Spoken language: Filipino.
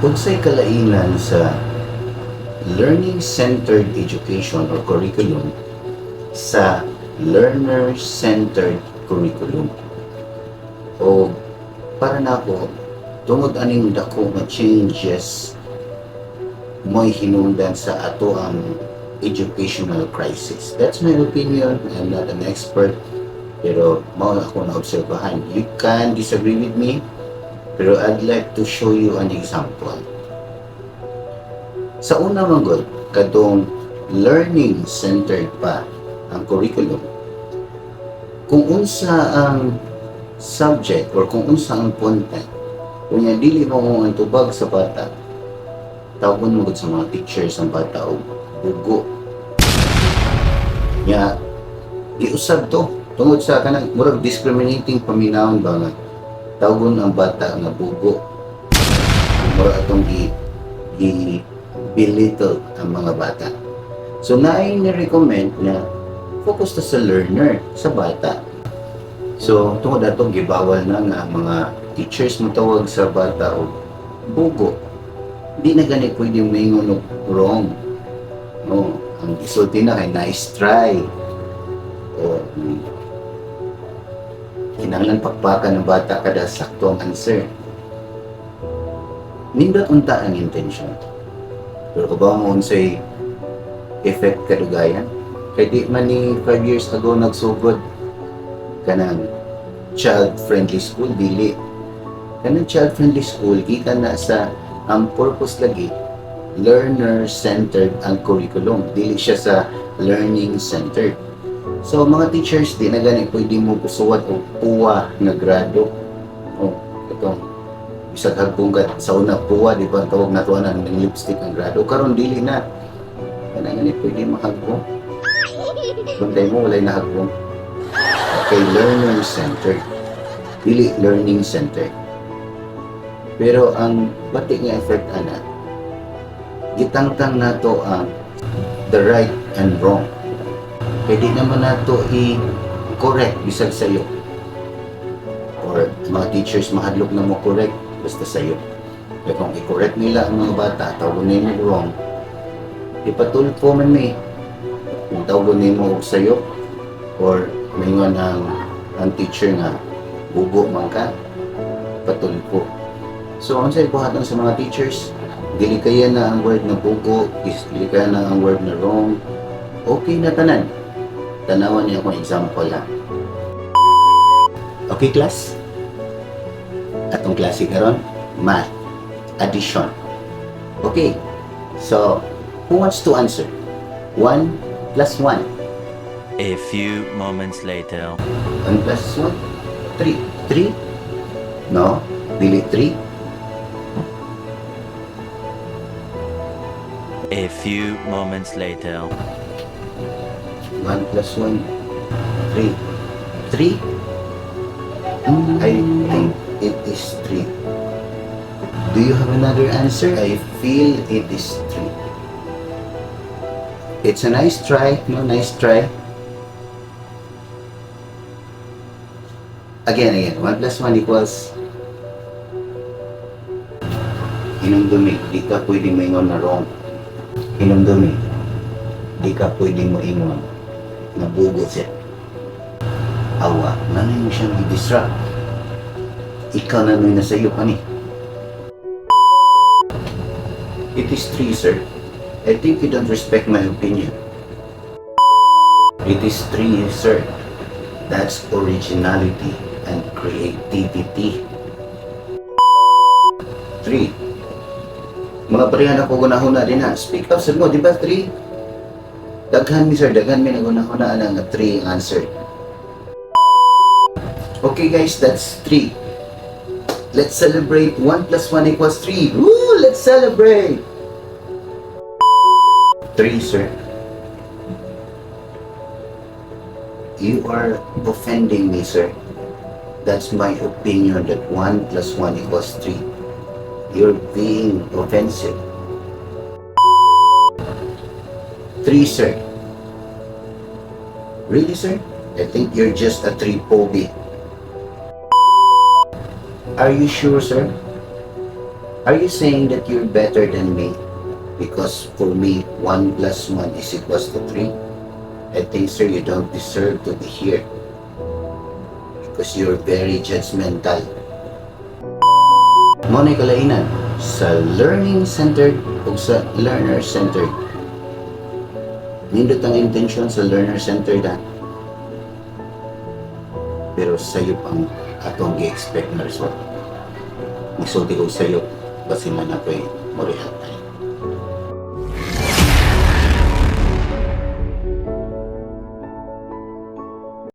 Unsay kalainan sa learning-centered education or curriculum sa learner-centered curriculum? O para nako tungod aning dako nga changes mo'y hinungdan sa ato ang educational crisis. That's my opinion. I'm not an expert, pero mao ako na obserbahan. You can disagree with me, pero I'd like to show you an example. Sa una manggod, kadong learning-centered pa ang curriculum. Kung unsa ang subject or kung unsa ang content, kunya dili mo ang tubag sa bata, tawgon mo sa mga teachers ang bata o bugo. Nya, giusab to. Tungod sa kanang murag discriminating paminawon ba nga tawgon ang bata nga bugo. Murag atong belittle ang mga bata. So naay ni-recommend na focus ta sa learner, sa bata. So tungod atong gibawal na nga mga teachers mo tawag sa bata o bugo. Di na gani pwedeng maingon og wrong. No, ang isulti na kay nice try. O kinahanglan pakpakan ng bata kada sakto ang answer. Nindot unta ang intention. Pero kung ba mo unsay effect kadugayan? Kaya di man ni 5 years ago nagsugod kanang child-friendly school, dili. Kanang child-friendly school, kita na sa ang purpose lagi, learner-centered ang curriculum. Dili siya sa learning-centered. So, mga teachers, di na gani pwede mo pusuwat o puwa na grado. O, itong isang hagbunggat sa una puwa, di ba, tawag na tuwa ng lipstick ang grado. Karon dili na. Kaya gani pwede mahagbong. Kung tayo mo, walay na hagbong. Okay, learner-centered. Dili learning-centered. Pero ang batik nga effect ana, gitangtang nato ang the right and wrong. Pwede naman nato i-correct bisag sayo. Or mga teachers mahadlok na mo correct basta sayo. Kaya kung i-correct nila ang mga bata, tawag na mo wrong, ipatulpo man may kung tawag na mo sayo or maingon ang teacher nga bugo man ka, patulpo. So, ang sa'yo buhatan sa mga teachers, dili kaya na ang word na bugo, dili kaya na ang word na wrong, okay na tanan. Tanawan niyo akong example ha. Okay, class? Atong klase karon, math, addition. Okay, so, who wants to answer? 1 plus 1. A few moments later. 1 plus 1? 3. 3? No, dili 3. A few moments later. 1 plus 1, 3. 3? I think it is 3. Do you have another answer? I feel it is 3. It's a nice try, no? Nice try. Again. 1 plus 1 equals hinumdumi. Di ka pwede maingon na wrong. Hinumdumi. Di ka pwede mo ingon na bugo siya. Awa, nanay mo siyang i-disrupt. Ikaw na nung nasa iyo pa ni. It is 3, sir. I think you don't respect my opinion. It is 3, sir. That's originality and creativity. 3. Mga parehan ako gunahuna din ha. Speak up sa mo, di ba 3? Daghan mi sir, daghan mi nagunahuna ang 3 answer. Okay guys, that's 3. Let's celebrate 1 plus 1 equals 3. Woo! Let's celebrate! 3, sir. You are offending me, sir. That's my opinion that 1 plus 1 equals 3. You're being offensive. 3, sir. Really, sir? I think you're just a 3 phobia. Are you sure, sir? Are you saying that you're better than me? Because for me, 1 plus 1 is equals to 3. I think, sir, you don't deserve to be here. Because you're very judgmental. Monay kalainan, sa learning-centered o sa learner-centered. Nindot ang intention sa learner-centered ha. Pero sa'yo pang atong gi-expect na result. Magsulti ko sa'yo, basi man ako'y mo react tayo.